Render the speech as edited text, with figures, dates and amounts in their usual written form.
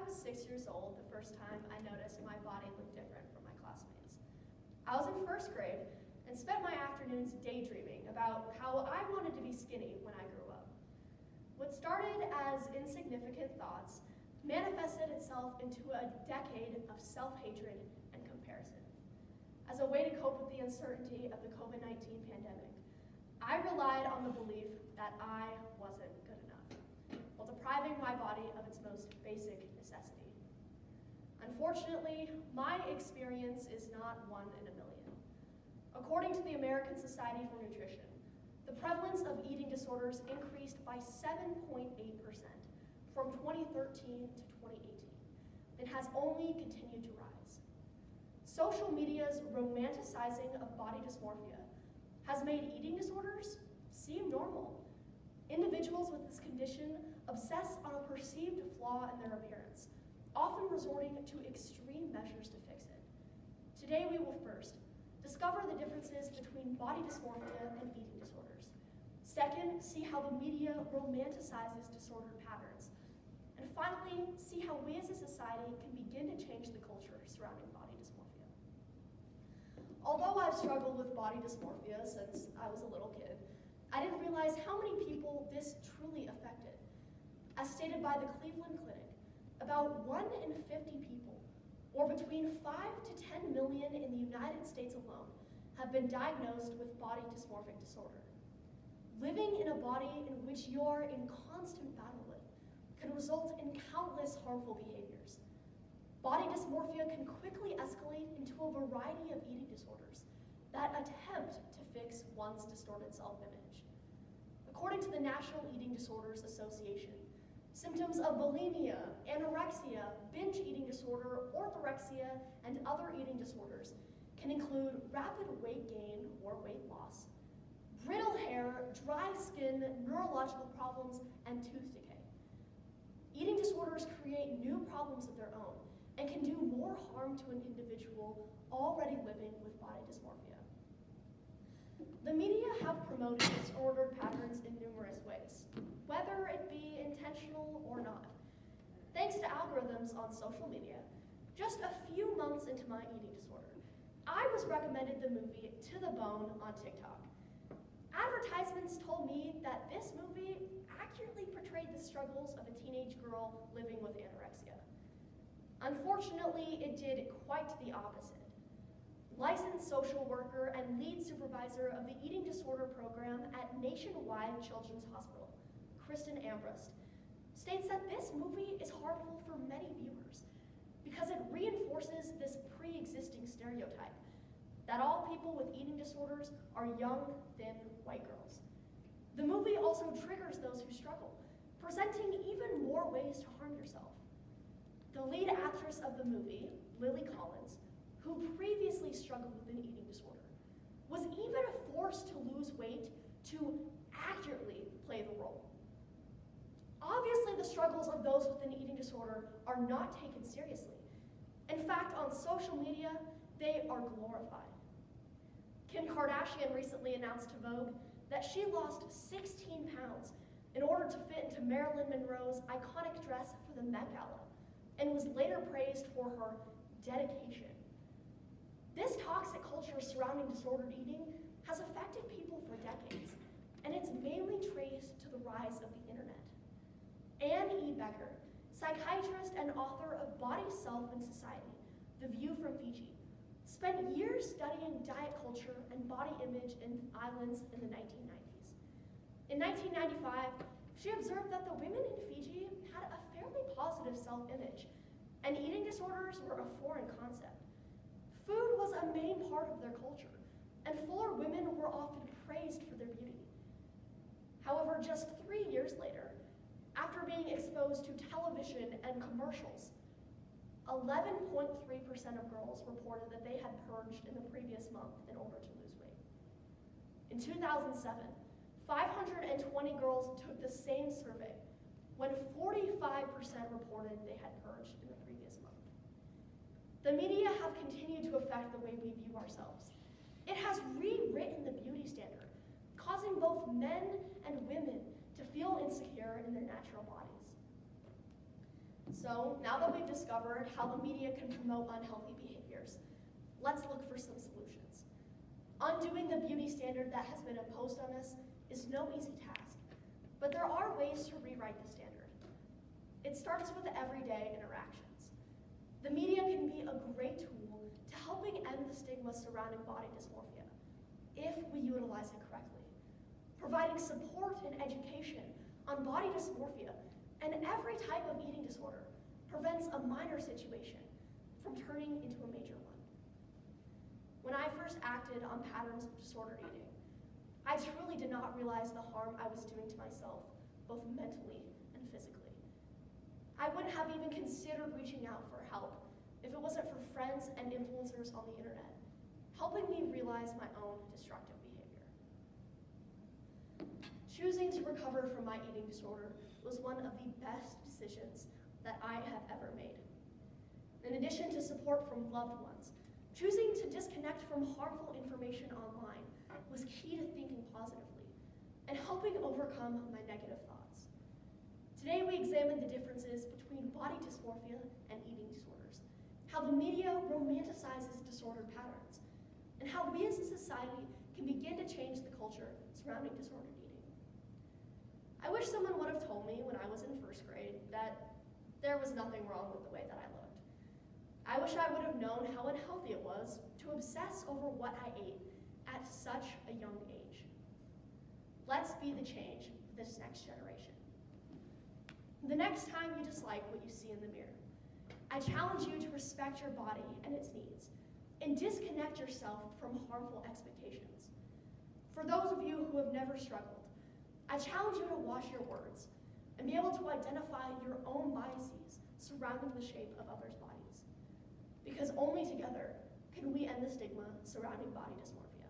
was 6 years old the first time I noticed my body looked different from my classmates. I was in first grade and spent my afternoons daydreaming about how I wanted to be skinny when I grew up. What started as insignificant thoughts manifested itself into a decade of self-hatred and comparison. As a way to cope with the uncertainty of the COVID-19 pandemic, I relied on the belief that I wasn't good enough, while depriving my body of its most basic necessity. Unfortunately, my experience is not one in a million. According to the American Society for Nutrition, the prevalence of eating disorders increased by 7.8% from 2013 to 2018 and has only continued to rise. Social media's romanticizing of body dysmorphia has made eating disorders seem normal. Individuals with this condition obsess on a perceived flaw in their appearance, often resorting to extreme measures to fix it. Today we will first discover the differences between body dysmorphia and eating disorders. Second, see how the media romanticizes disordered patterns. And finally, see how we as a society can begin to change the culture surrounding body dysmorphia. Although I've struggled with body dysmorphia since I was a little kid, I didn't realize how many people this truly affected. As stated by the Cleveland Clinic, about 1 in 50 people, or between 5 to 10 million in the United States alone, have been diagnosed with body dysmorphic disorder. Living in a body in which you're in constant battle with can result in countless harmful behaviors. Body dysmorphia can quickly escalate into a variety of eating disorders that attempt to fix one's distorted self-image. According to the National Eating Disorders Association, symptoms of bulimia, anorexia, binge eating disorder, orthorexia, and other eating disorders can include rapid weight gain or weight loss, brittle hair, dry skin, neurological problems, and tooth decay. Eating disorders create new problems of their own and can do more harm to an individual already living with body dysmorphia. The media have promoted disordered patterns in numerous ways, whether it be intentional or not. Thanks to algorithms on social media, just a few months into my eating disorder, I was recommended the movie To the Bone on TikTok. Advertisements told me that this movie accurately portrayed the struggles of a teenage girl living with anorexia. Unfortunately, it did quite the opposite. Licensed social worker and lead supervisor of the eating disorder program at Nationwide Children's Hospital, Kristen Ambrust, states that this movie is harmful for many viewers because it reinforces this pre-existing stereotype that all people with eating disorders are young, thin, white girls. The movie also triggers those who struggle, presenting even more ways to harm yourself. The lead actress of the movie, Lily Collins, who previously struggled with an eating disorder, was even forced to lose weight to accurately play the role. Obviously, the struggles of those with an eating disorder are not taken seriously. In fact, on social media, they are glorified. Kim Kardashian recently announced to Vogue that she lost 16 pounds in order to fit into Marilyn Monroe's iconic dress for the Met Gala, and was later praised for her dedication. This toxic culture surrounding disordered eating has affected people for decades, and it's mainly traced to the rise of the internet. Anne E. Becker, psychiatrist and author of Body, Self, and Society, The View from Fiji, spent years studying diet culture and body image in islands in the 1990s. In 1995, she observed that the women in Fiji had a fairly positive self-image, and eating disorders were a foreign concept. Food was a main part of their culture, and fuller women were often praised for their beauty. However, just 3 years later, after being exposed to television and commercials, 11.3% of girls reported that they had purged in the previous month in order to lose weight. In 2007, 520 girls took the same survey, when 45% reported they had purged in the previous month. The media have continued to affect the way we view ourselves. It has rewritten the beauty standard, causing both men and women to feel insecure in their natural bodies. So now that we've discovered how the media can promote unhealthy behaviors, let's look for some solutions. Undoing the beauty standard that has been imposed on us is no easy task, but there are ways to rewrite the standard. It starts with everyday interactions. The media can be a great tool to helping end the stigma surrounding body dysmorphia if we utilize it correctly. Providing support and education on body dysmorphia and every type of eating disorder prevents a minor situation from turning into a major one. When I first acted on patterns of disordered eating, I truly did not realize the harm I was doing to myself, both mentally and physically. I wouldn't have even considered reaching out for help if it wasn't for friends and influencers on the internet, helping me realize my own destructive behavior. Choosing to recover from my eating disorder was one of the best decisions that I have ever made. In addition to support from loved ones, choosing to disconnect from harmful information online was key to thinking positively and helping overcome my negative thoughts. Today we examine the differences between body dysmorphia and eating disorders, how the media romanticizes disordered patterns, and how we as a society can begin to change the culture surrounding disordered eating. I wish someone would have told me when I was in first grade that there was nothing wrong with the way that I looked. I wish I would have known how unhealthy it was to obsess over what I ate at such a young age. Let's be the change for this next generation. The next time you dislike what you see in the mirror, I challenge you to respect your body and its needs and disconnect yourself from harmful expectations. For those of you who have never struggled, I challenge you to watch your words and be able to identify your own biases surrounding the shape of others' bodies. Because only together can we end the stigma surrounding body dysmorphia.